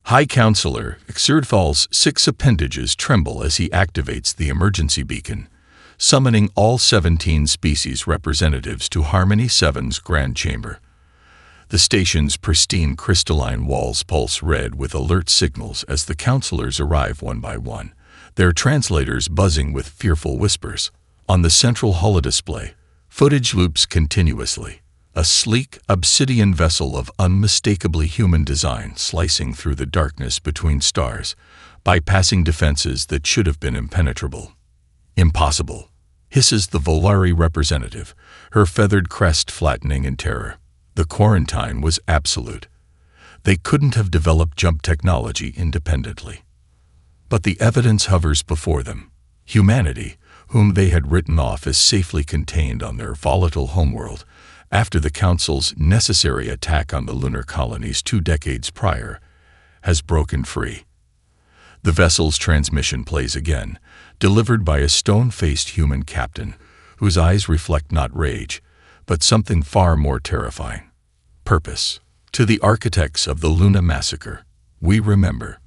High Counselor Xerdfal's 6 appendages tremble as he activates the emergency beacon, summoning all 17 species representatives to Harmony 7's Grand Chamber. The station's pristine crystalline walls pulse red with alert signals as the counselors arrive one by one, their translators buzzing with fearful whispers. On the central holodisplay, footage loops continuously, a sleek, obsidian vessel of unmistakably human design slicing through the darkness between stars, bypassing defenses that should have been impenetrable. "Impossible," hisses the Volari representative, her feathered crest flattening in terror. The quarantine was absolute. They couldn't have developed jump technology independently. But the evidence hovers before them. Humanity, whom they had written off as safely contained on their volatile homeworld after the Council's necessary attack on the lunar colonies 2 decades prior, has broken free. The vessel's transmission plays again, delivered by a stone-faced human captain, whose eyes reflect not rage, but something far more terrifying: purpose. To the architects of the Luna massacre, we remember.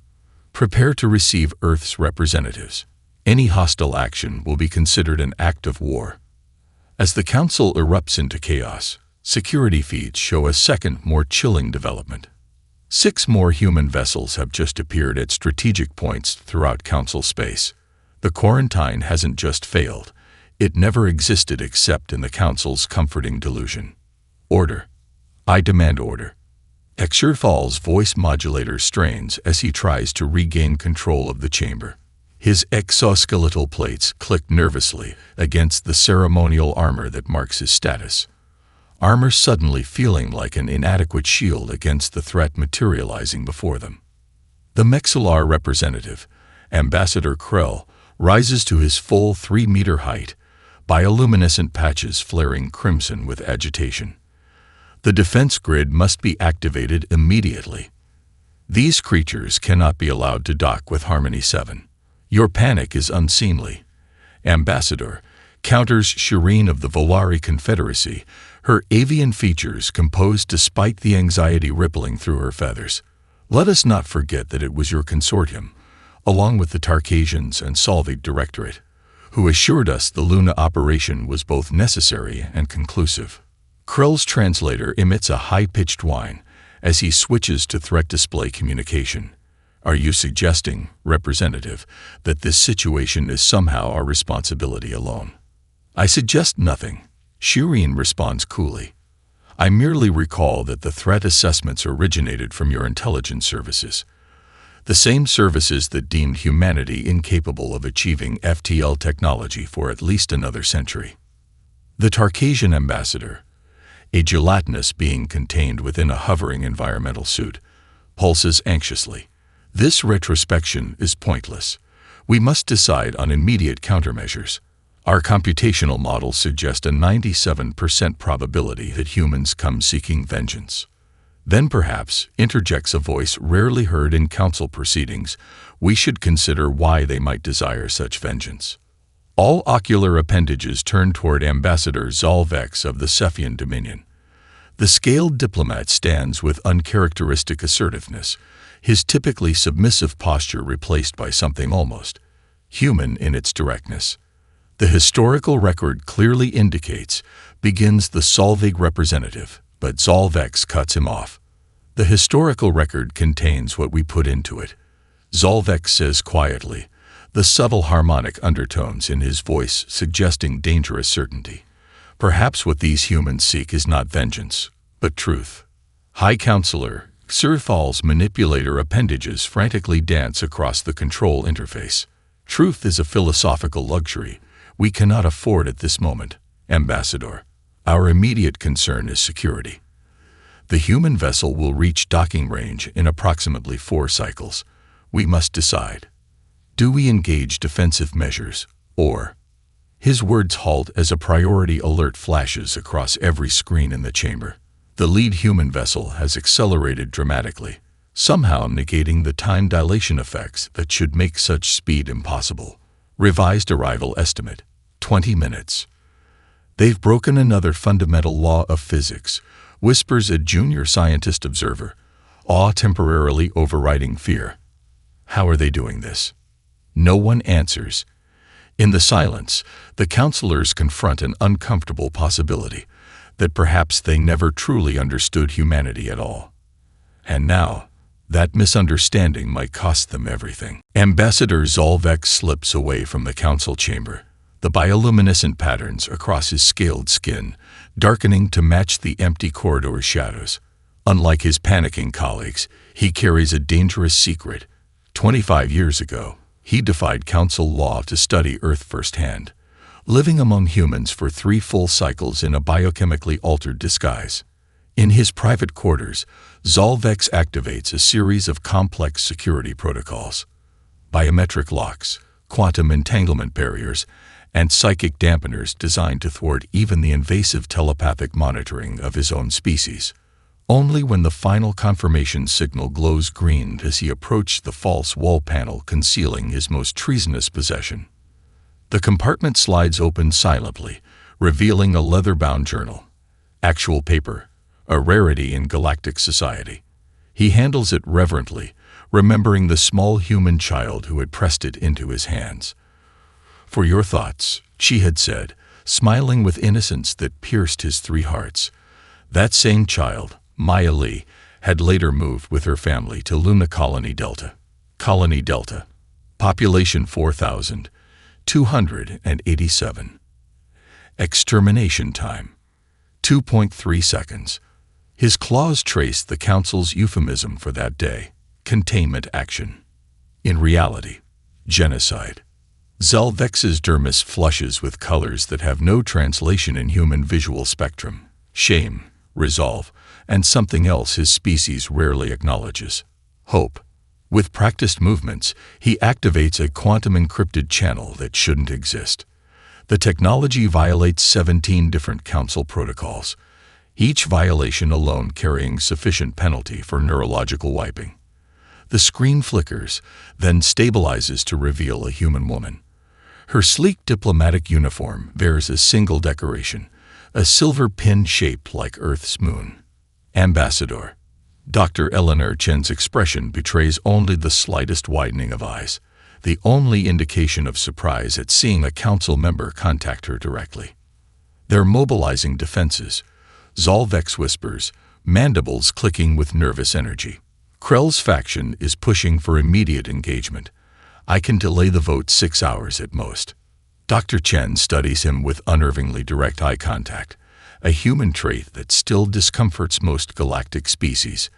Prepare to receive Earth's representatives. Any hostile action will be considered an act of war. As the Council erupts into chaos, security feeds show a second, more chilling development. 6 more human vessels have just appeared at strategic points throughout Council space. The quarantine hasn't just failed. It never existed except in the Council's comforting delusion. Order. I demand order. Xerdfal's voice modulator strains as he tries to regain control of the chamber. His exoskeletal plates click nervously against the ceremonial armor that marks his status. Armor suddenly feeling like an inadequate shield against the threat materializing before them. The Mexillar representative, Ambassador Krell, rises to his full 3-meter height, bioluminescent patches flaring crimson with agitation. The defense grid must be activated immediately. These creatures cannot be allowed to dock with Harmony 7. Your panic is unseemly. Ambassador counters Shireen of the Volari Confederacy, her avian features composed despite the anxiety rippling through her feathers. Let us not forget that it was your consortium, along with the Tarkasians and Solvig Directorate, who assured us the Luna operation was both necessary and conclusive. Krell's translator emits a high-pitched whine as he switches to threat display communication. Are you suggesting, Representative, that this situation is somehow our responsibility alone? I suggest nothing. Shireen responds coolly. I merely recall that the threat assessments originated from your intelligence services, the same services that deemed humanity incapable of achieving FTL technology for at least another century. The Tarkasian ambassador, a gelatinous being contained within a hovering environmental suit, pulses anxiously. This retrospection is pointless. We must decide on immediate countermeasures. Our computational models suggest a 97% probability that humans come seeking vengeance. Then perhaps, interjects a voice rarely heard in council proceedings, we should consider why they might desire such vengeance. All ocular appendages turn toward Ambassador Zalvex of the Cephian Dominion. The scaled diplomat stands with uncharacteristic assertiveness, his typically submissive posture replaced by something almost human in its directness. The historical record clearly indicates, begins the Solvig representative, but Zalvex cuts him off. The historical record contains what we put into it. Zalvex says quietly, the subtle harmonic undertones in his voice suggesting dangerous certainty. Perhaps what these humans seek is not vengeance, but truth. High Counselor Xerdfal's manipulator appendages frantically dance across the control interface. Truth is a philosophical luxury we cannot afford at this moment, Ambassador. Our immediate concern is security. The human vessel will reach docking range in approximately 4 cycles. We must decide. Do we engage defensive measures, or? His words halt as a priority alert flashes across every screen in the chamber. The lead human vessel has accelerated dramatically, somehow negating the time dilation effects that should make such speed impossible. Revised arrival estimate, 20 minutes. They've broken another fundamental law of physics, whispers a junior scientist observer, awe temporarily overriding fear. How are they doing this? No one answers. In the silence, the counselors confront an uncomfortable possibility that perhaps they never truly understood humanity at all. And now, that misunderstanding might cost them everything. Ambassador Zolvex slips away from the council chamber, the bioluminescent patterns across his scaled skin darkening to match the empty corridor shadows. Unlike his panicking colleagues, he carries a dangerous secret. 25 years ago, he defied council law to study Earth firsthand, living among humans for 3 full cycles in a biochemically altered disguise. In his private quarters, Zolvex activates a series of complex security protocols. Biometric locks, quantum entanglement barriers, and psychic dampeners designed to thwart even the invasive telepathic monitoring of his own species. Only when the final confirmation signal glows green does he approach the false wall panel concealing his most treasonous possession. The compartment slides open silently, revealing a leather-bound journal. Actual paper, a rarity in galactic society. He handles it reverently, remembering the small human child who had pressed it into his hands. "For your thoughts," she had said, smiling with innocence that pierced his 3 hearts. That same child, Maya Lee, had later moved with her family to Luna Colony Delta. Colony Delta. Population 4,287. Extermination time. 2.3 seconds. His claws traced the council's euphemism for that day: containment action. In reality, genocide. Zolvex's dermis flushes with colors that have no translation in human visual spectrum: shame, resolve, and something else his species rarely acknowledges: hope. With practiced movements, he activates a quantum-encrypted channel that shouldn't exist. The technology violates 17 different council protocols, each violation alone carrying sufficient penalty for neurological wiping. The screen flickers, then stabilizes to reveal a human woman. Her sleek diplomatic uniform bears a single decoration, a silver pin shaped like Earth's moon. Ambassador. Dr. Eleanor Chen's expression betrays only the slightest widening of eyes, the only indication of surprise at seeing a council member contact her directly. "They're mobilizing defenses," Zolvex whispers, mandibles clicking with nervous energy. "Krell's faction is pushing for immediate engagement. I can delay the vote 6 hours at most." Dr. Chen studies him with unnervingly direct eye contact, a human trait that still discomforts most galactic species.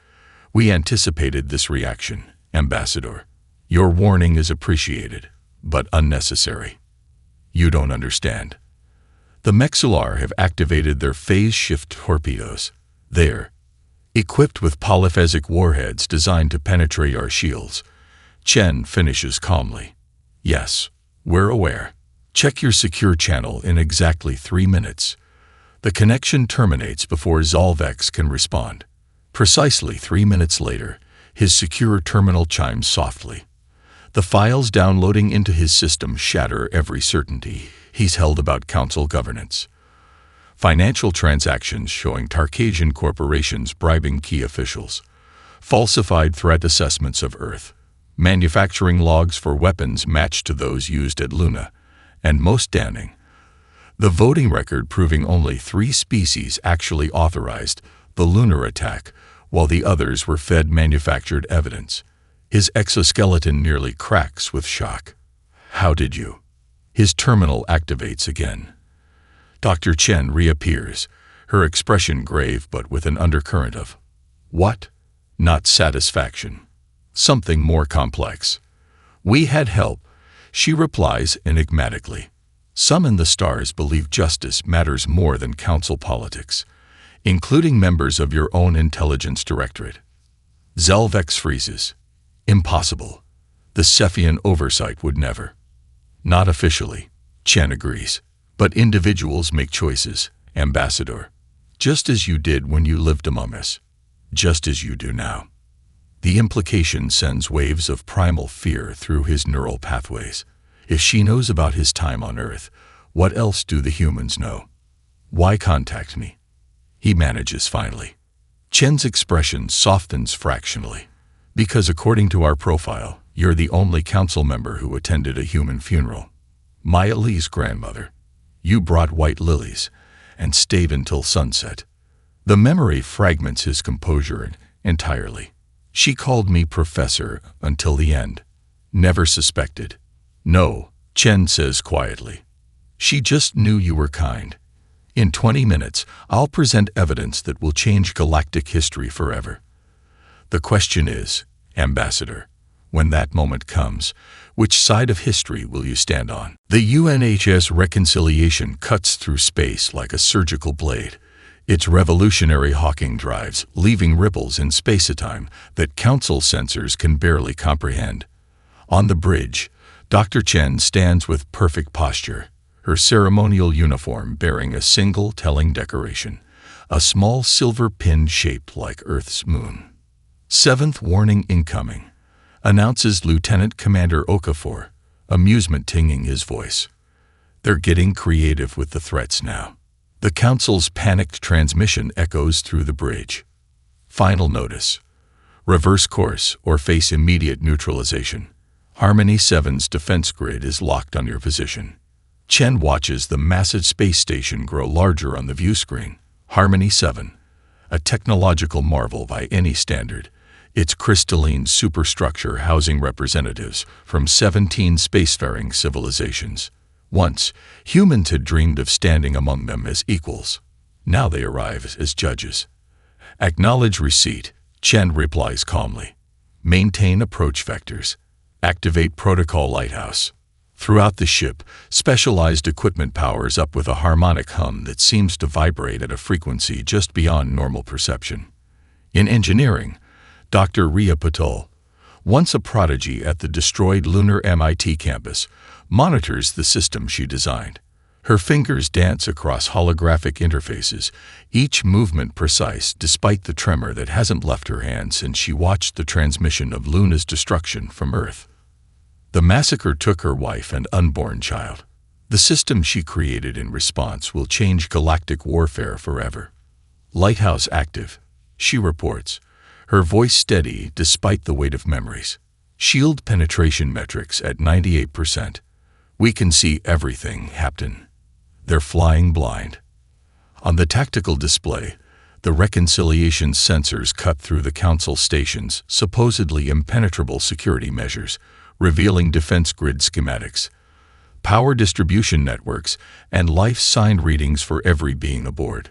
"We anticipated this reaction, Ambassador. Your warning is appreciated, but unnecessary. You don't understand. The Mexular have activated their phase-shift torpedoes. They're equipped with polyphasic warheads designed to penetrate our shields." Chen finishes calmly. "Yes, we're aware. Check your secure channel in exactly 3 minutes." The connection terminates before Zolvex can respond. Precisely 3 minutes later, his secure terminal chimes softly. The files downloading into his system shatter every certainty he's held about council governance. Financial transactions showing Tarkasian corporations bribing key officials, falsified threat assessments of Earth, manufacturing logs for weapons matched to those used at Luna, and most damning, the voting record proving only 3 species actually authorized the lunar attack, while the others were fed manufactured evidence. His exoskeleton nearly cracks with shock. "How did you?" His terminal activates again. Dr. Chen reappears, her expression grave but with an undercurrent of what? Not satisfaction. Something more complex. "We had help," she replies enigmatically. "Some in the stars believe justice matters more than council politics, including members of your own intelligence directorate." Zolvex freezes. "Impossible. The Cephian oversight would never." "Not officially," Chen agrees. "But individuals make choices, Ambassador. Just as you did when you lived among us. Just as you do now." The implication sends waves of primal fear through his neural pathways. If she knows about his time on Earth, what else do the humans know? "Why contact me?" he manages finally. Chen's expression softens fractionally. Because according to our profile, you're the only council member who attended a human funeral. Maya Lee's grandmother. You brought white lilies and stayed until sunset. The memory fragments his composure entirely. She called me professor until the end. Never suspected. No, Chen says quietly. She just knew you were kind. In 20 minutes, I'll present evidence that will change galactic history forever. The question is, Ambassador, when that moment comes, which side of history will you stand on? The UNHS reconciliation cuts through space like a surgical blade. Its revolutionary hawking drives, leaving ripples in space-time that council sensors can barely comprehend. On the bridge, Dr. Chen stands with perfect posture, her ceremonial uniform bearing a single telling decoration, a small silver pin shaped like Earth's moon. Seventh warning incoming, announces Lieutenant Commander Okafor, amusement tinging his voice. They're getting creative with the threats now. The Council's panicked transmission echoes through the bridge. Final notice. Reverse course or face immediate neutralization. Harmony 7's defense grid is locked on your position. Chen watches the massive space station grow larger on the view screen. Harmony 7, a technological marvel by any standard. Its crystalline superstructure housing representatives from 17 spacefaring civilizations. Once, humans had dreamed of standing among them as equals. Now they arrive as judges. Acknowledge receipt, Chen replies calmly. Maintain approach vectors. Activate protocol lighthouse. Throughout the ship, specialized equipment powers up with a harmonic hum that seems to vibrate at a frequency just beyond normal perception. In engineering, Dr. Ria Patel, once a prodigy at the destroyed lunar MIT campus, monitors the system she designed. Her fingers dance across holographic interfaces, each movement precise despite the tremor that hasn't left her hand since she watched the transmission of Luna's destruction from Earth. The massacre took her wife and unborn child. The system she created in response will change galactic warfare forever. Lighthouse active, she reports, her voice steady despite the weight of memories. Shield penetration metrics at 98%. We can see everything, Captain. They're flying blind. On the tactical display, the reconciliation sensors cut through the Council station's supposedly impenetrable security measures, revealing defense grid schematics, power distribution networks, and life sign readings for every being aboard.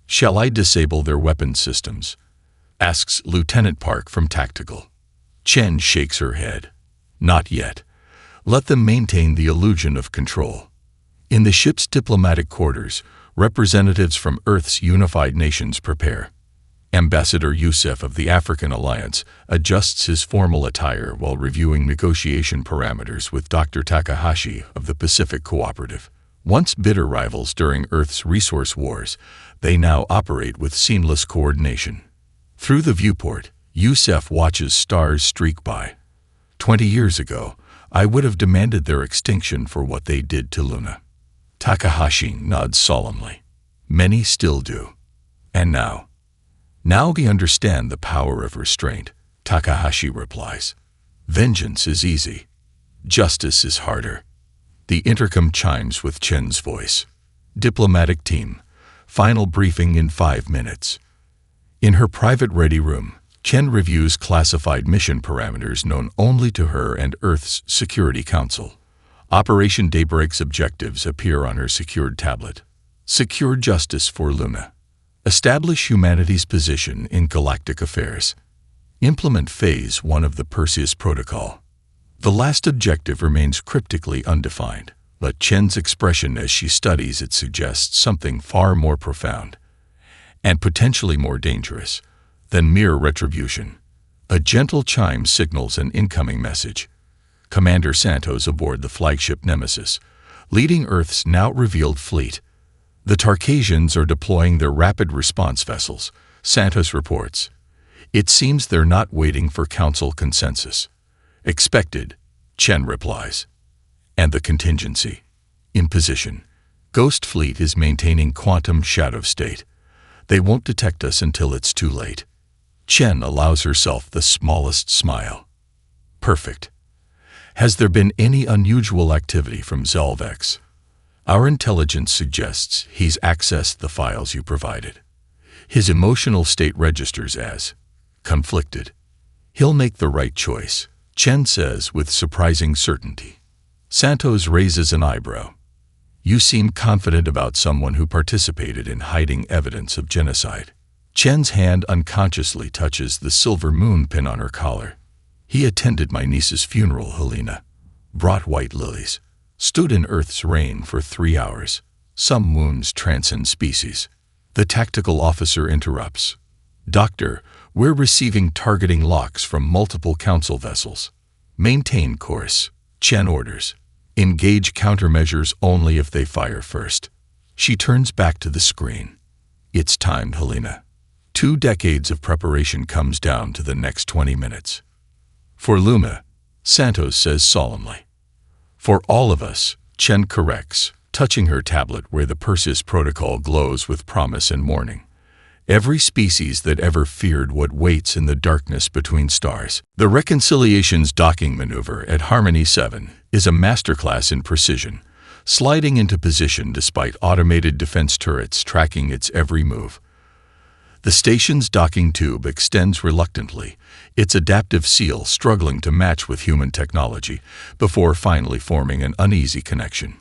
Shall I disable their weapon systems? Asks Lieutenant Park from Tactical. Chen shakes her head. Not yet. Let them maintain the illusion of control. In the ship's diplomatic quarters, representatives from Earth's unified nations prepare. Ambassador Youssef of the African Alliance adjusts his formal attire while reviewing negotiation parameters with Dr. Takahashi of the Pacific Cooperative. Once bitter rivals during Earth's resource wars, they now operate with seamless coordination. Through the viewport, Youssef watches stars streak by. 20 years ago, I would have demanded their extinction for what they did to Luna. Takahashi nods solemnly. Many still do. And now? Now we understand the power of restraint, Takahashi replies. Vengeance is easy. Justice is harder. The intercom chimes with Chen's voice. Diplomatic team. Final briefing in 5 minutes. In her private ready room, Chen reviews classified mission parameters known only to her and Earth's Security Council. Operation Daybreak's objectives appear on her secured tablet. Secure justice for Luna. Establish humanity's position in galactic affairs. Implement Phase 1 of the Perseus Protocol. The last objective remains cryptically undefined, but Chen's expression as she studies it suggests something far more profound and potentially more dangerous than mere retribution. A gentle chime signals an incoming message. Commander Santos aboard the flagship Nemesis, leading Earth's now revealed fleet. The Tarkasians are deploying their rapid response vessels, Santos reports. It seems they're not waiting for Council consensus. Expected, Chen replies. And the contingency. In position. Ghost Fleet is maintaining quantum shadow state. They won't detect us until it's too late. Chen allows herself the smallest smile. Perfect. Has there been any unusual activity from Zelvex? Our intelligence suggests he's accessed the files you provided. His emotional state registers as conflicted. He'll make the right choice, Chen says with surprising certainty. Santos raises an eyebrow. You seem confident about someone who participated in hiding evidence of genocide. Chen's hand unconsciously touches the silver moon pin on her collar. He attended my niece's funeral, Helena. Brought white lilies. Stood in Earth's rain for 3 hours. Some wounds transcend species. The tactical officer interrupts. Doctor, we're receiving targeting locks from multiple council vessels. Maintain course, Chen orders. Engage countermeasures only if they fire first. She turns back to the screen. It's timed, Helena. 2 decades of preparation comes down to the next 20 minutes. For Luma, Santos says solemnly. For all of us, Chen corrects, touching her tablet where the Perseus protocol glows with promise and warning. Every species that ever feared what waits in the darkness between stars. The Reconciliation's docking maneuver at Harmony 7 is a masterclass in precision, sliding into position despite automated defense turrets tracking its every move. The station's docking tube extends reluctantly, its adaptive seal struggling to match with human technology before finally forming an uneasy connection.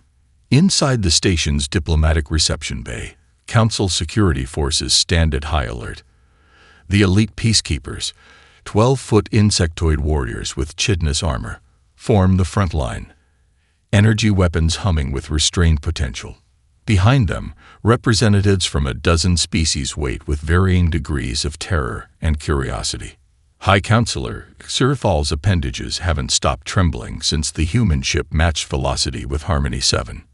Inside the station's diplomatic reception bay, Council security forces stand at high alert. The elite peacekeepers, 12-foot insectoid warriors with chitness armor, form the front line, energy weapons humming with restrained potential. Behind them, representatives from a dozen species wait with varying degrees of terror and curiosity. High Counselor, Xerthal's appendages haven't stopped trembling since the human ship matched velocity with Harmony 7.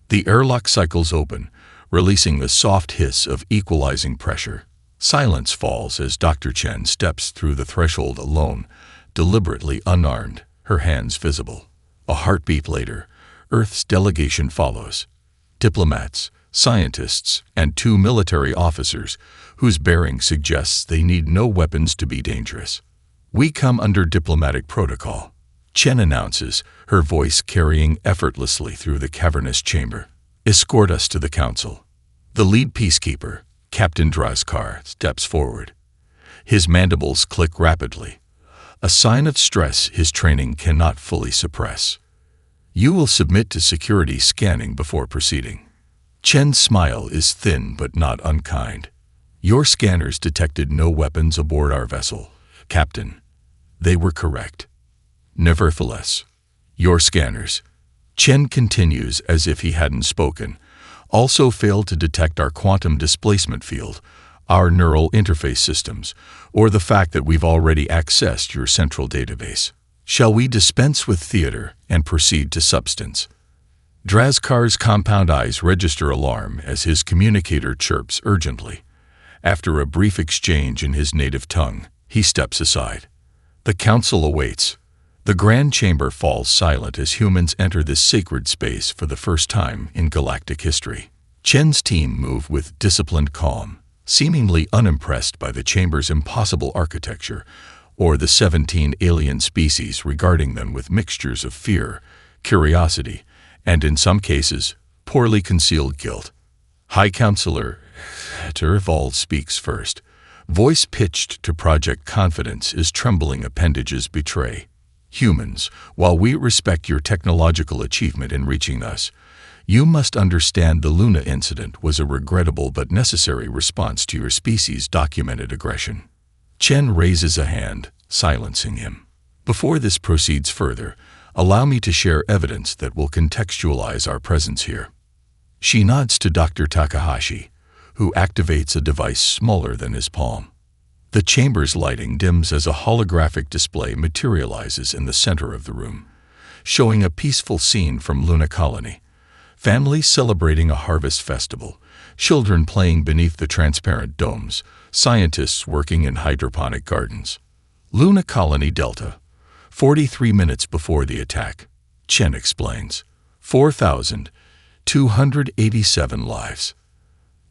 The airlock cycles open, releasing the soft hiss of equalizing pressure. Silence falls as Dr. Chen steps through the threshold alone, deliberately unarmed, her hands visible. A heartbeat later, Earth's delegation follows. Diplomats, scientists, and 2 military officers whose bearing suggests they need no weapons to be dangerous. We come under diplomatic protocol, Chen announces, her voice carrying effortlessly through the cavernous chamber. Escort us to the council. The lead peacekeeper, Captain Drazkar, steps forward. His mandibles click rapidly, a sign of stress his training cannot fully suppress. You will submit to security scanning before proceeding. Chen's smile is thin but not unkind. Your scanners detected no weapons aboard our vessel, Captain. They were correct. Nevertheless, your scanners, Chen continues as if he hadn't spoken, also failed to detect our quantum displacement field, our neural interface systems, or the fact that we've already accessed your central database. Shall we dispense with theater and proceed to substance? Drazkar's compound eyes register alarm as his communicator chirps urgently. After a brief exchange in his native tongue, he steps aside. The council awaits. The grand chamber falls silent as humans enter this sacred space for the first time in galactic history. Chen's team move with disciplined calm, seemingly unimpressed by the chamber's impossible architecture or the 17 alien species regarding them with mixtures of fear, curiosity, and in some cases, poorly concealed guilt. High Counselor Terrestrial speaks first. Voice pitched to project confidence as trembling appendages betray. Humans, while we respect your technological achievement in reaching us, you must understand the Luna incident was a regrettable but necessary response to your species' documented aggression. Chen raises a hand, silencing him. Before this proceeds further, allow me to share evidence that will contextualize our presence here. She nods to Dr. Takahashi, who activates a device smaller than his palm. The chamber's lighting dims as a holographic display materializes in the center of the room, showing a peaceful scene from Luna Colony. Families celebrating a harvest festival, children playing beneath the transparent domes, scientists working in hydroponic gardens. Luna Colony Delta, 43 minutes before the attack. Chen explains. 4,287 lives.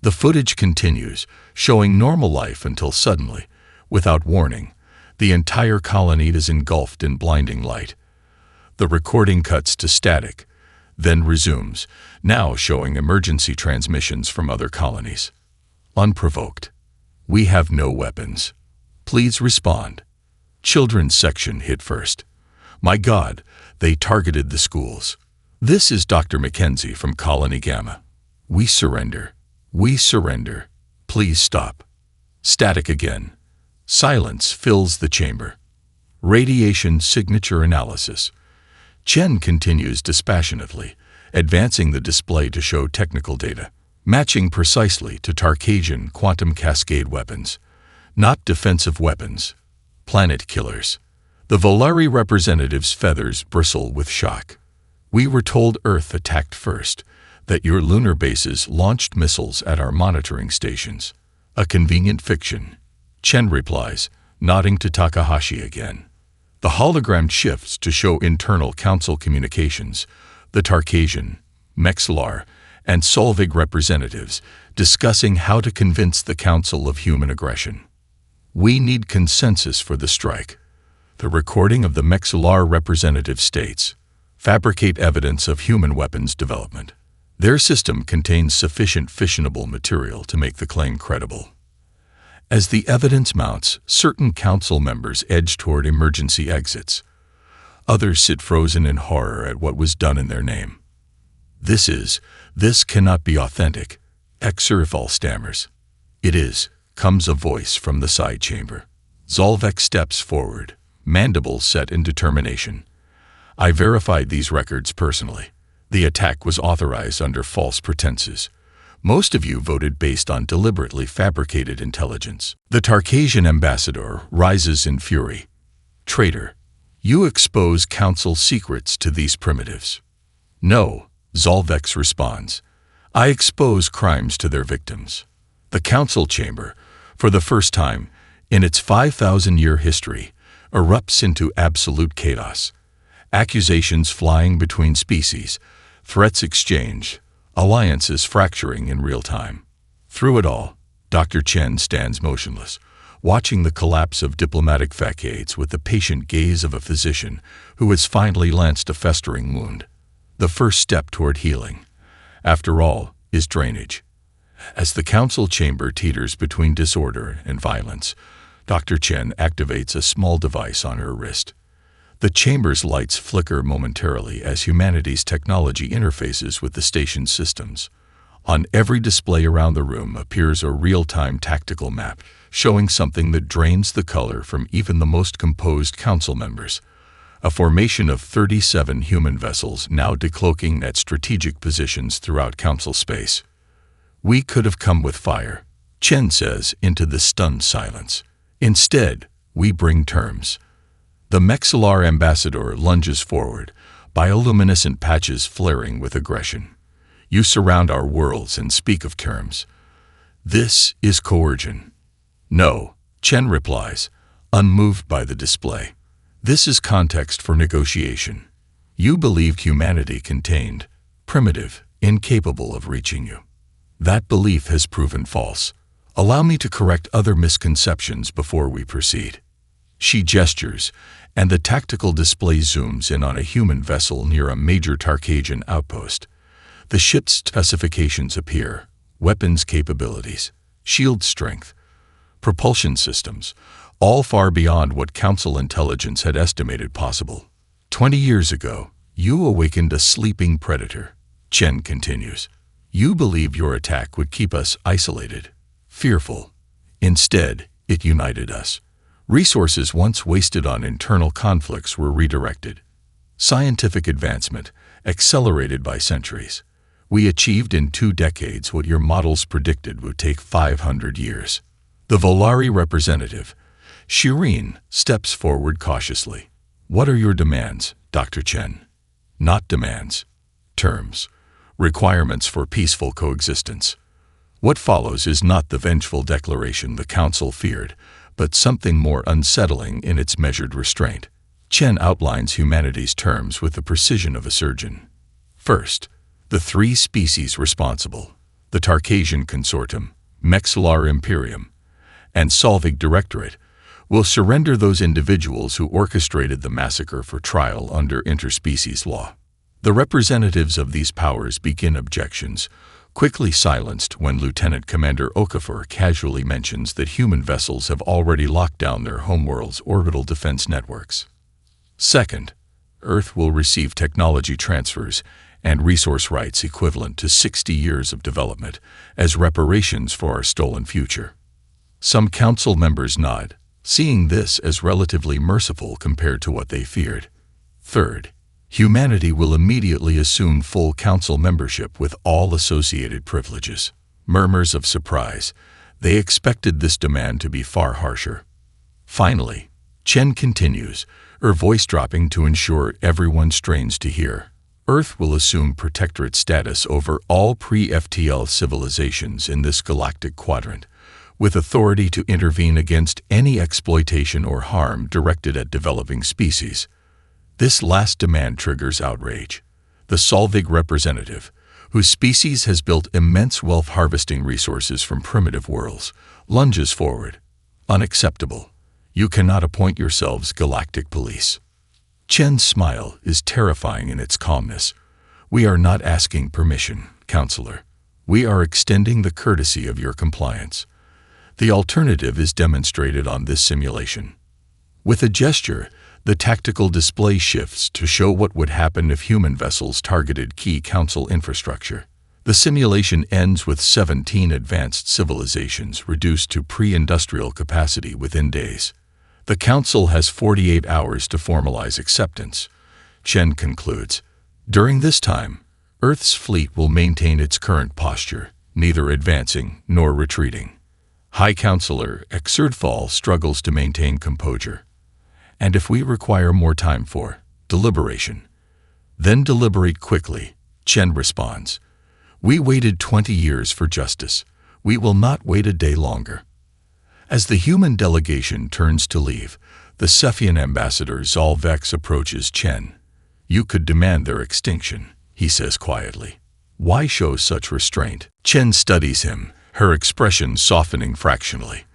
The footage continues, showing normal life until suddenly, without warning, the entire colony is engulfed in blinding light. The recording cuts to static, then resumes, now showing emergency transmissions from other colonies. Unprovoked. We have no weapons. Please respond. Children's section hit first. My God, they targeted the schools. This is Dr. Mackenzie from Colony Gamma. We surrender. We surrender. Please stop. Static again. Silence fills the chamber. Radiation signature analysis. Chen continues dispassionately, advancing the display to show technical data, matching precisely to Tarkasian quantum cascade weapons. Not defensive weapons. Planet killers. The Volari representative's feathers bristle with shock. We were told Earth attacked first, that your lunar bases launched missiles at our monitoring stations. A convenient fiction. Chen replies, nodding to Takahashi again. The hologram shifts to show internal council communications, the Tarkasian, Mexlar, and Solvig representatives discussing how to convince the Council of Human Aggression. We need consensus for the strike. The recording of the Mexlar representative states, fabricate evidence of human weapons development. Their system contains sufficient fissionable material to make the claim credible. As the evidence mounts, certain council members edge toward emergency exits. Others sit frozen in horror at what was done in their name. This cannot be authentic, Xerifal stammers. It is, comes a voice from the side chamber. Zolvek steps forward, mandibles set in determination. I verified these records personally. The attack was authorized under false pretenses. Most of you voted based on deliberately fabricated intelligence. The Tarkasian ambassador rises in fury. Traitor, you expose council secrets to these primitives. No, Zolvex responds. I expose crimes to their victims. The council chamber, for the first time in its 5,000-year history, erupts into absolute chaos. Accusations flying between species, threats exchanged, alliances fracturing in real time. Through it all, Dr. Chen stands motionless, watching the collapse of diplomatic facades with the patient gaze of a physician who has finally lanced a festering wound. The first step toward healing, after all, is drainage. As the council chamber teeters between disorder and violence, Dr. Chen activates a small device on her wrist. The chamber's lights flicker momentarily as humanity's technology interfaces with the station's systems. On every display around the room appears a real-time tactical map, showing something that drains the color from even the most composed council members. A formation of 37 human vessels now decloaking at strategic positions throughout council space. We could have come with fire, Chen says into the stunned silence. Instead, we bring terms. The Mexlar ambassador lunges forward, bioluminescent patches flaring with aggression. You surround our worlds and speak of terms. This is coercion. No, Chen replies, unmoved by the display. This is context for negotiation. You believed humanity contained, primitive, incapable of reaching you. That belief has proven false. Allow me to correct other misconceptions before we proceed. She gestures, and the tactical display zooms in on a human vessel near a major Tarkasian outpost. The ship's specifications appear: weapons capabilities, shield strength, propulsion systems, all far beyond what Council intelligence had estimated possible. 20 years ago, you awakened a sleeping predator, Chen continues. You believed your attack would keep us isolated, fearful. Instead, it united us. Resources once wasted on internal conflicts were redirected. Scientific advancement, accelerated by centuries. We achieved in 2 decades what your models predicted would take 500 years. The Volari representative, Shireen, steps forward cautiously. What are your demands, Dr. Chen? Not demands. Terms. Requirements for peaceful coexistence. What follows is not the vengeful declaration the Council feared, but something more unsettling in its measured restraint. Chen outlines humanity's terms with the precision of a surgeon. First, the 3 species responsible. the Tarkasian Consortium, Mexlar Imperium, and Solvig Directorate will surrender those individuals who orchestrated the massacre for trial under interspecies law. The representatives of these powers begin objections, quickly silenced when Lieutenant Commander Okafor casually mentions that human vessels have already locked down their homeworld's orbital defense networks. Second, Earth will receive technology transfers and resource rights equivalent to 60 years of development as reparations for our stolen future. Some council members nod, seeing this as relatively merciful compared to what they feared. Third, humanity will immediately assume full council membership with all associated privileges. Murmurs of surprise. They expected this demand to be far harsher. Finally, Chen continues, her voice dropping to ensure everyone strains to hear. Earth will assume protectorate status over all pre-FTL civilizations in this galactic quadrant, with authority to intervene against any exploitation or harm directed at developing species. This last demand triggers outrage. The Solvig representative, whose species has built immense wealth-harvesting resources from primitive worlds, lunges forward. Unacceptable. You cannot appoint yourselves galactic police. Chen's smile is terrifying in its calmness. We are not asking permission, Counselor. We are extending the courtesy of your compliance. The alternative is demonstrated on this simulation. With a gesture, the tactical display shifts to show what would happen if human vessels targeted key council infrastructure. The simulation ends with 17 advanced civilizations reduced to pre-industrial capacity within days. The council has 48 hours to formalize acceptance. Chen concludes. During this time, Earth's fleet will maintain its current posture, neither advancing nor retreating. High Counselor Exurdfall struggles to maintain composure. And if we require more time for deliberation, then deliberate quickly, Chen responds. We waited 20 years for justice. We will not wait a day longer. As the human delegation turns to leave, the Cephian ambassador Zalvex approaches Chen. You could demand their extinction, he says quietly. Why show such restraint? Chen studies him, her expression softening fractionally.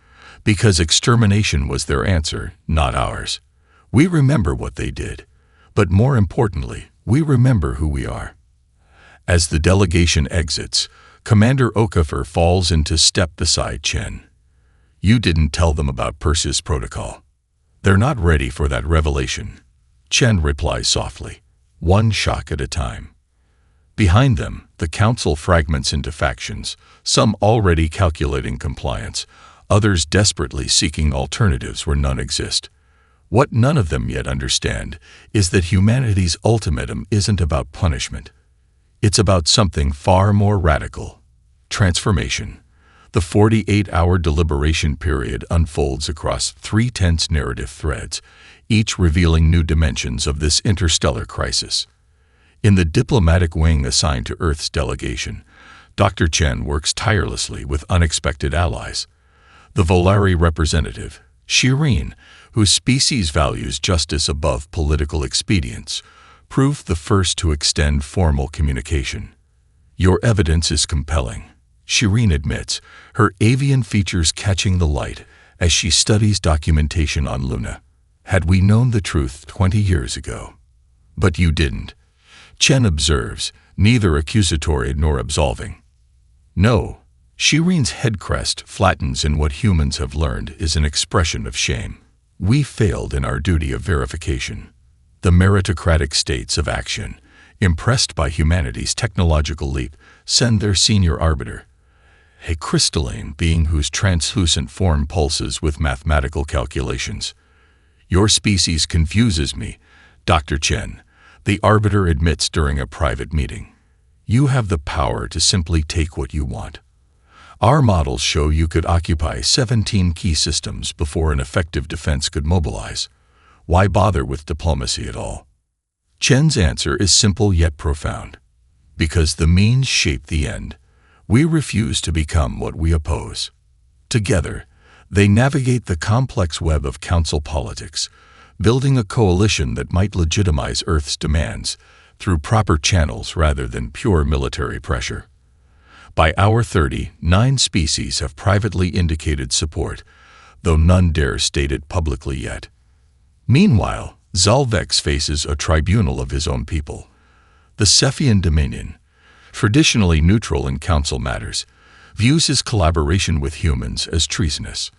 Because extermination was their answer, not ours. We remember what they did. But more importantly, we remember who we are. As the delegation exits, Commander Okafor falls into step beside Chen. You didn't tell them about Perseus Protocol. They're not ready for that revelation. Chen replies softly, one shock at a time. Behind them, the council fragments into factions, some already calculating compliance, others desperately seeking alternatives where none exist. What none of them yet understand is that humanity's ultimatum isn't about punishment. It's about something far more radical. Transformation. The 48-hour deliberation period unfolds across 3 tense narrative threads, each revealing new dimensions of this interstellar crisis. In the diplomatic wing assigned to Earth's delegation, Dr. Chen works tirelessly with unexpected allies. The Volari representative, Shireen, whose species values justice above political expedience, proved the first to extend formal communication. Your evidence is compelling, Shireen admits, her avian features catching the light as she studies documentation on Luna. Had we known the truth 20 years ago? But you didn't. Chen observes, neither accusatory nor absolving. No, Shireen's head crest flattens in what humans have learned is an expression of shame. We failed in our duty of verification. The meritocratic states of action, impressed by humanity's technological leap, send their senior arbiter, a crystalline being whose translucent form pulses with mathematical calculations. Your species confuses me, Dr. Chen, the arbiter admits during a private meeting. You have the power to simply take what you want. Our models show you could occupy 17 key systems before an effective defense could mobilize. Why bother with diplomacy at all? Chen's answer is simple yet profound. Because the means shape the end. We refuse to become what we oppose. Together, they navigate the complex web of council politics, building a coalition that might legitimize Earth's demands through proper channels rather than pure military pressure. By hour 30, 9 species have privately indicated support, though none dare state it publicly yet. Meanwhile, Zalvex faces a tribunal of his own people. The Cephian Dominion, traditionally neutral in council matters, views his collaboration with humans as treasonous.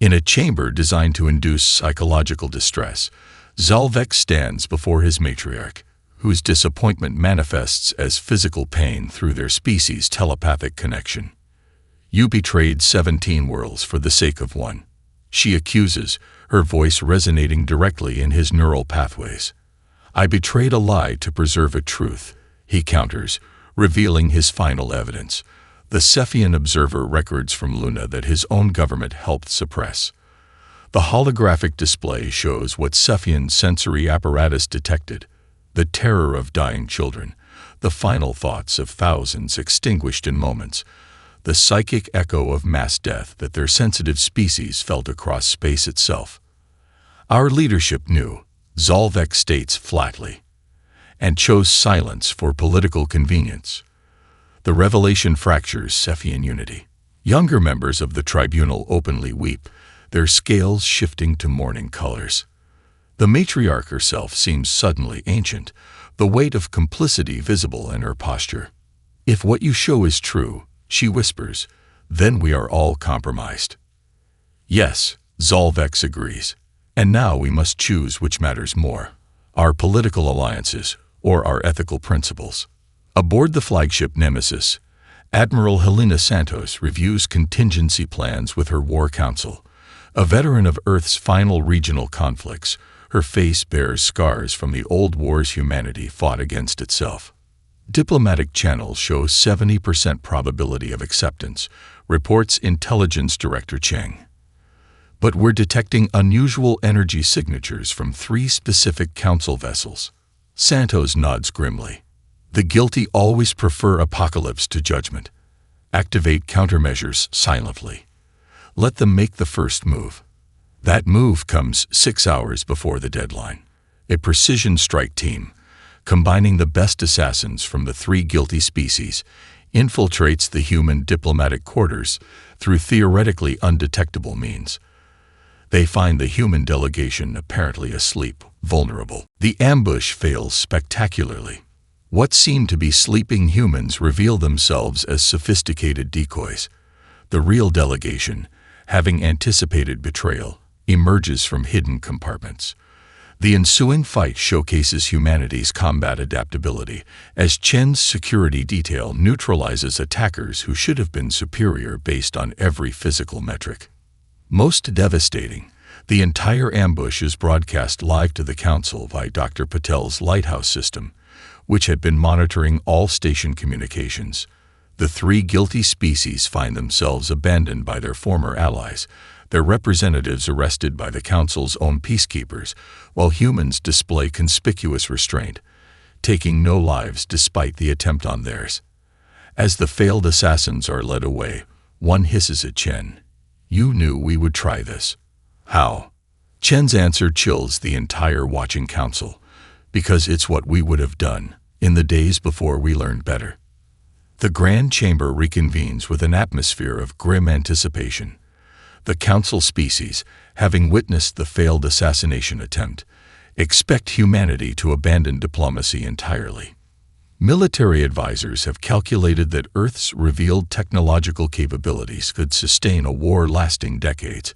In a chamber designed to induce psychological distress, Zalvex stands before his matriarch, whose disappointment manifests as physical pain through their species' telepathic connection. "You betrayed 17 worlds for the sake of one," she accuses, her voice resonating directly in his neural pathways. "I betrayed a lie to preserve a truth," he counters, revealing his final evidence. The Cephian observer records from Luna that his own government helped suppress. The holographic display shows what Cephian's sensory apparatus detected: the terror of dying children, the final thoughts of thousands extinguished in moments, the psychic echo of mass death that their sensitive species felt across space itself. "Our leadership knew," Zalvex states flatly, "and chose silence for political convenience." The revelation fractures Cephian unity. Younger members of the tribunal openly weep, their scales shifting to mourning colors. The matriarch herself seems suddenly ancient, the weight of complicity visible in her posture. "If what you show is true," she whispers, "then we are all compromised." "Yes," Zalvex agrees. "And now we must choose which matters more, our political alliances or our ethical principles." Aboard the flagship Nemesis, Admiral Helena Santos reviews contingency plans with her war council. A veteran of Earth's final regional conflicts, her face bears scars from the old wars humanity fought against itself. Diplomatic channels show 70% probability of acceptance, reports Intelligence Director Cheng. "But we're detecting unusual energy signatures from 3 specific council vessels." Santos nods grimly. "The guilty always prefer apocalypse to judgment. Activate countermeasures silently. Let them make the first move." That move comes 6 hours before the deadline. A precision strike team, combining the best assassins from the 3 guilty species, infiltrates the human diplomatic quarters through theoretically undetectable means. They find the human delegation apparently asleep, vulnerable. The ambush fails spectacularly. What seem to be sleeping humans reveal themselves as sophisticated decoys. The real delegation, having anticipated betrayal, emerges from hidden compartments. The ensuing fight showcases humanity's combat adaptability, as Chen's security detail neutralizes attackers who should have been superior based on every physical metric. Most devastating, the entire ambush is broadcast live to the Council via Dr. Patel's lighthouse system, which had been monitoring all station communications. The 3 guilty species find themselves abandoned by their former allies, their representatives arrested by the Council's own peacekeepers, while humans display conspicuous restraint, taking no lives despite the attempt on theirs. As the failed assassins are led away, one hisses at Chen. "You knew we would try this." "How?" Chen's answer chills the entire watching council. "Because it's what we would have done in the days before we learned better." The Grand Chamber reconvenes with an atmosphere of grim anticipation. The council species, having witnessed the failed assassination attempt, expect humanity to abandon diplomacy entirely. Military advisors have calculated that Earth's revealed technological capabilities could sustain a war lasting decades,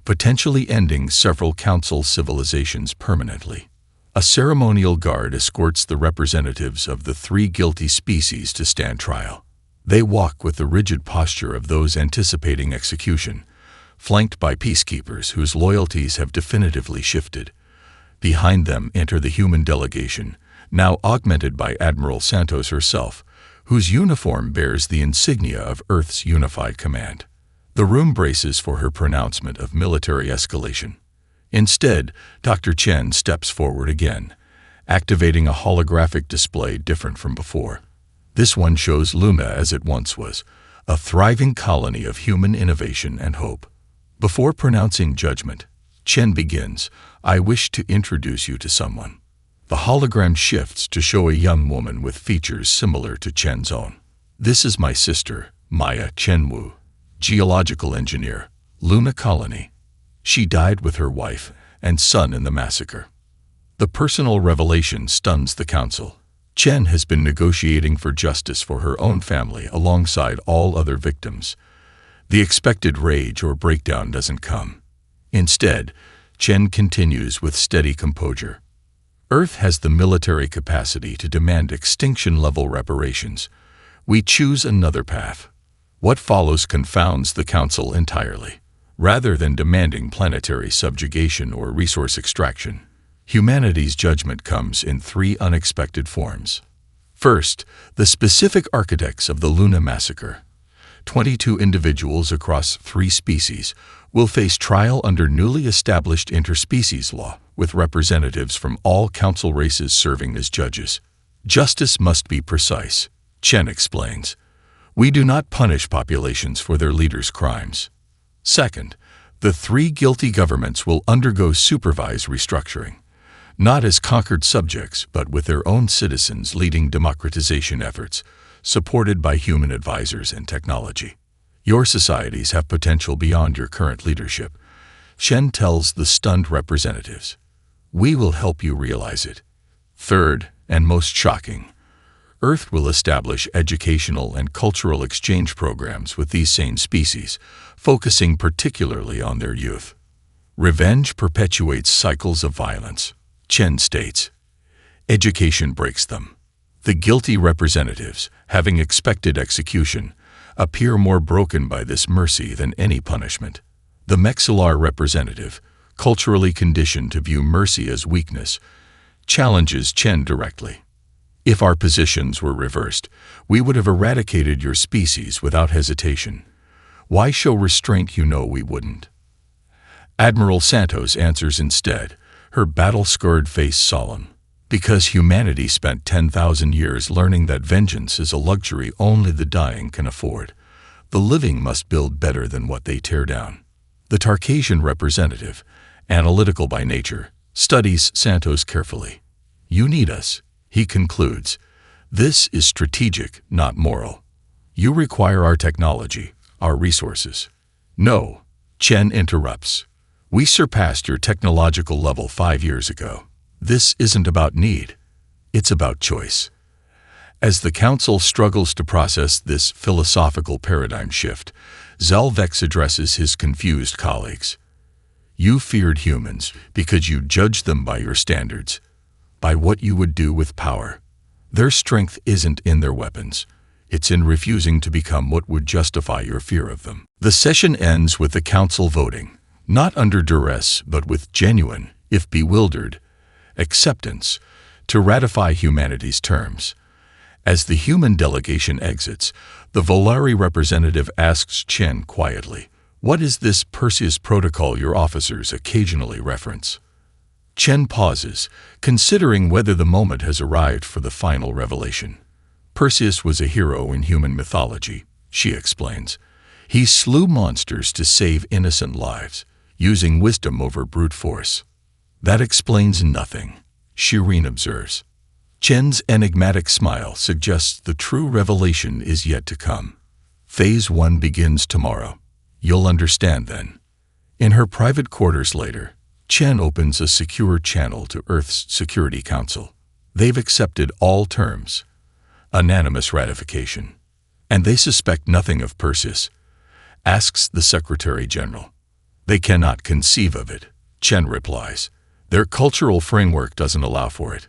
potentially ending several council civilizations permanently. A ceremonial guard escorts the representatives of the 3 guilty species to stand trial. They walk with the rigid posture of those anticipating execution, flanked by peacekeepers whose loyalties have definitively shifted. Behind them enter the human delegation, now augmented by Admiral Santos herself, whose uniform bears the insignia of Earth's unified command. The room braces for her pronouncement of military escalation. Instead, Dr. Chen steps forward again, activating a holographic display different from before. This one shows Luna as it once was, a thriving colony of human innovation and hope. Before pronouncing judgment, Chen begins, "I wish to introduce you to someone." The hologram shifts to show a young woman with features similar to Chen's own. This is my sister, Maya Chenwu, geological engineer, Luna Colony. She died with her wife and son in the massacre. The personal revelation stuns the council. Chen has been negotiating for justice for her own family alongside all other victims. The expected rage or breakdown doesn't come. Instead, Chen continues with steady composure. Earth has the military capacity to demand extinction-level reparations. We choose another path. What follows confounds the council entirely. Rather than demanding planetary subjugation or resource extraction, humanity's judgment comes in three unexpected forms. First, the specific architects of the Luna massacre. 22 individuals across 3 species will face trial under newly established interspecies law, with representatives from all council races serving as judges. Justice must be precise, Chen explains. We do not punish populations for their leaders' crimes. Second, the 3 guilty governments will undergo supervised restructuring, not as conquered subjects, but with their own citizens leading democratization efforts, supported by human advisors and technology. Your societies have potential beyond your current leadership, Chen tells the stunned representatives. We will help you realize it. Third, and most shocking, Earth will establish educational and cultural exchange programs with these same species, focusing particularly on their youth. Revenge perpetuates cycles of violence, Chen states. Education breaks them. The guilty representatives, having expected execution, appear more broken by this mercy than any punishment. The Mexillar representative, culturally conditioned to view mercy as weakness, challenges Chen directly. If our positions were reversed, we would have eradicated your species without hesitation. Why show restraint? You know we wouldn't. Admiral Santos answers instead, her battle-scarred face solemn. Because humanity spent 10,000 years learning that vengeance is a luxury only the dying can afford. The living must build better than what they tear down. The Tarkasian representative, analytical by nature, studies Santos carefully. You need us, he concludes. This is strategic, not moral. You require our technology, our resources. No, Chen interrupts. We surpassed your technological level 5 years ago. This isn't about need. It's about choice. As the Council struggles to process this philosophical paradigm shift, Zalvex addresses his confused colleagues. You feared humans because you judged them by your standards, by what you would do with power. Their strength isn't in their weapons. It's in refusing to become what would justify your fear of them. The session ends with the Council voting, not under duress, but with genuine, if bewildered, acceptance to ratify humanity's terms. As the human delegation exits, the Volari representative asks Chen quietly, "What is this Perseus protocol your officers occasionally reference?" Chen pauses, considering whether the moment has arrived for the final revelation. Perseus was a hero in human mythology, she explains. He slew monsters to save innocent lives, using wisdom over brute force. That explains nothing, Shireen observes. Chen's enigmatic smile suggests the true revelation is yet to come. Phase 1 begins tomorrow. You'll understand then. In her private quarters later, Chen opens a secure channel to Earth's Security Council. They've accepted all terms. Unanimous ratification. And they suspect nothing of Perseus, asks the Secretary General. They cannot conceive of it, Chen replies. Their cultural framework doesn't allow for it.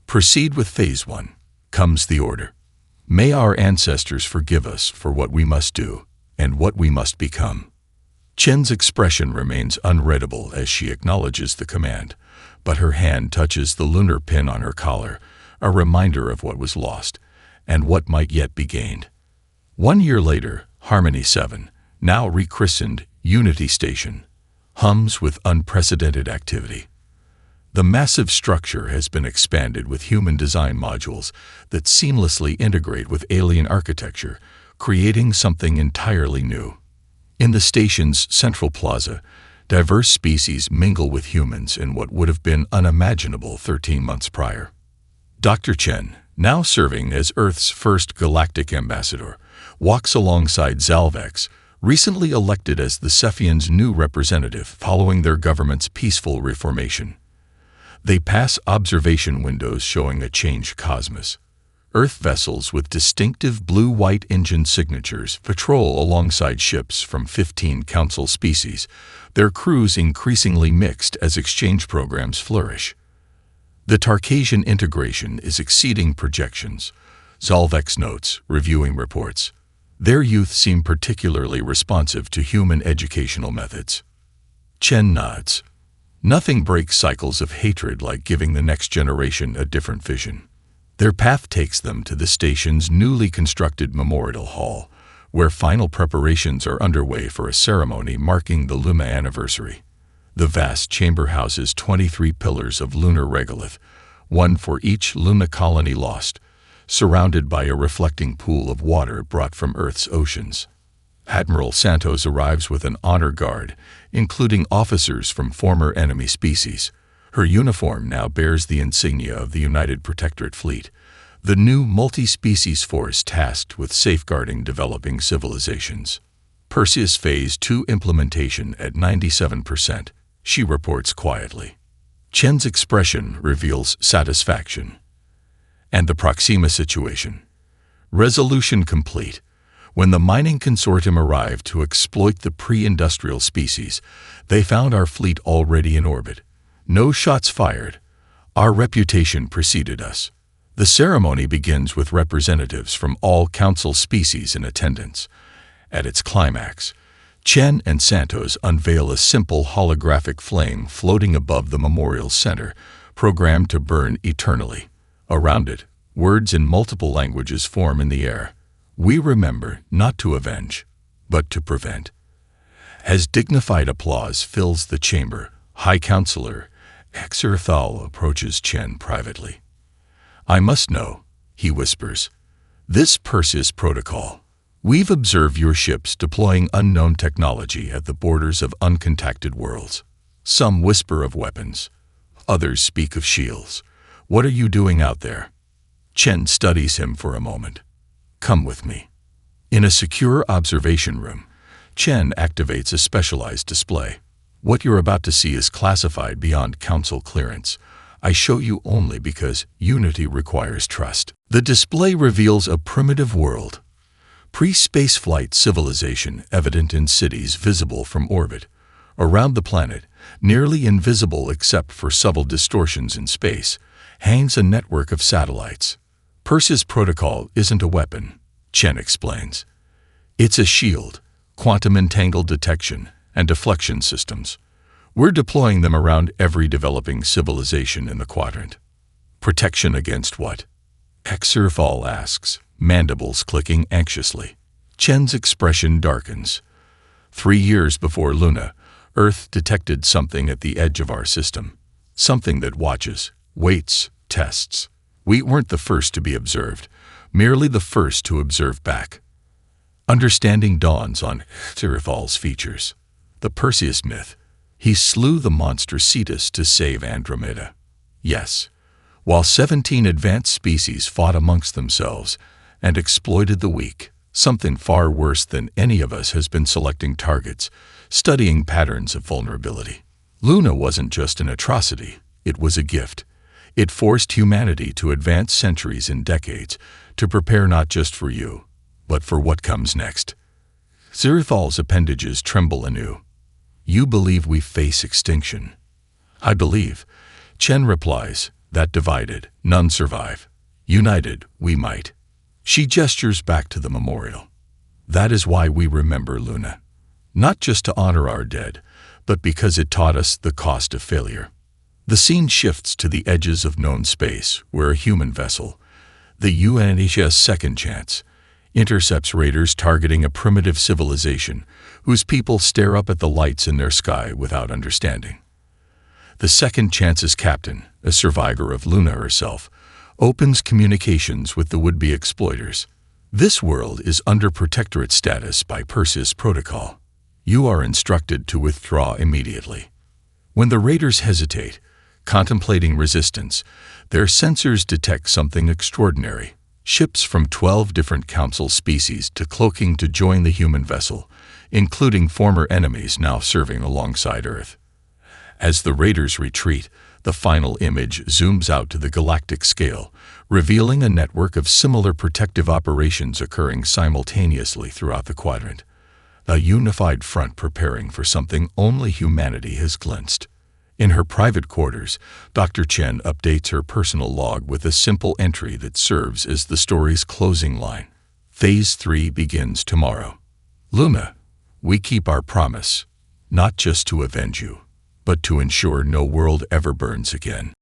Proceed with Phase 1, comes the order. May our ancestors forgive us for what we must do and what we must become. Chen's expression remains unreadable as she acknowledges the command, but her hand touches the lunar pin on her collar, a reminder of what was lost and what might yet be gained. 1 year later, Harmony 7, now rechristened Unity Station, hums with unprecedented activity. The massive structure has been expanded with human design modules that seamlessly integrate with alien architecture, creating something entirely new. In the station's central plaza, diverse species mingle with humans in what would have been unimaginable 13 months prior. Dr. Chen, now serving as Earth's first galactic ambassador, walks alongside Zalvex, recently elected as the Cephians' new representative following their government's peaceful reformation. They pass observation windows showing a changed cosmos. Earth vessels with distinctive blue-white engine signatures patrol alongside ships from 15 Council species, their crews increasingly mixed as exchange programs flourish. The Tarkasian integration is exceeding projections, Zalvex notes, reviewing reports. Their youth seem particularly responsive to human educational methods. Chen nods. Nothing breaks cycles of hatred like giving the next generation a different vision. Their path takes them to the station's newly constructed Memorial Hall, where final preparations are underway for a ceremony marking the Luma anniversary. The vast chamber houses 23 pillars of lunar regolith, one for each Luna colony lost, surrounded by a reflecting pool of water brought from Earth's oceans. Admiral Santos arrives with an honor guard, including officers from former enemy species. Her uniform now bears the insignia of the United Protectorate Fleet, the new multi-species force tasked with safeguarding developing civilizations. Perseus Phase 2 implementation at 97%, she reports quietly. Chen's expression reveals satisfaction. And the Proxima situation. Resolution complete. When the mining consortium arrived to exploit the pre-industrial species, they found our fleet already in orbit. No shots fired. Our reputation preceded us. The ceremony begins with representatives from all Council species in attendance. At its climax, Chen and Santos unveil a simple holographic flame floating above the memorial center, programmed to burn eternally. Around it, words in multiple languages form in the air. We remember not to avenge, but to prevent. As dignified applause fills the chamber, High Counselor Exerthal approaches Chen privately. I must know, he whispers. This Perseus protocol. We've observed your ships deploying unknown technology at the borders of uncontacted worlds. Some whisper of weapons. Others speak of shields. What are you doing out there? Chen studies him for a moment. Come with me. In a secure observation room, Chen activates a specialized display. What you're about to see is classified beyond Council clearance. I show you only because unity requires trust. The display reveals a primitive world. Pre-spaceflight civilization evident in cities visible from orbit. Around the planet, nearly invisible except for subtle distortions in space, hangs a network of satellites. Perseus protocol isn't a weapon, Chen explains. It's a shield, quantum entangled detection, and deflection systems. We're deploying them around every developing civilization in the quadrant. Protection against what? Exerthal asks, mandibles clicking anxiously. Chen's expression darkens. 3 years before Luna, Earth detected something at the edge of our system. Something that watches, waits, tests. We weren't the first to be observed, merely the first to observe back. Understanding dawns on Exerthal's features. The Perseus myth. He slew the monster Cetus to save Andromeda. Yes, while 17 advanced species fought amongst themselves and exploited the weak, something far worse than any of us has been selecting targets, studying patterns of vulnerability. Luna wasn't just an atrocity, it was a gift. It forced humanity to advance centuries and decades, to prepare not just for you, but for what comes next. Xerithal's appendages tremble anew. You believe we face extinction. I believe, Chen replies, that divided, none survive. United, we might. She gestures back to the memorial. That is why we remember Luna. Not just to honor our dead, but because it taught us the cost of failure. The scene shifts to the edges of known space, where a human vessel, the UNHS Second Chance, intercepts raiders targeting a primitive civilization whose people stare up at the lights in their sky without understanding. The Second Chance's captain, a survivor of Luna herself, opens communications with the would-be exploiters. This world is under protectorate status by Perseus Protocol. You are instructed to withdraw immediately. When the raiders hesitate, contemplating resistance, their sensors detect something extraordinary. Ships from 12 different council species cloaking to join the human vessel, including former enemies now serving alongside Earth. As the raiders retreat, the final image zooms out to the galactic scale, revealing a network of similar protective operations occurring simultaneously throughout the quadrant. A unified front preparing for something only humanity has glimpsed. In her private quarters, Dr. Chen updates her personal log with a simple entry that serves as the story's closing line. Phase 3 begins tomorrow. Luma, we keep our promise, not just to avenge you, but to ensure no world ever burns again.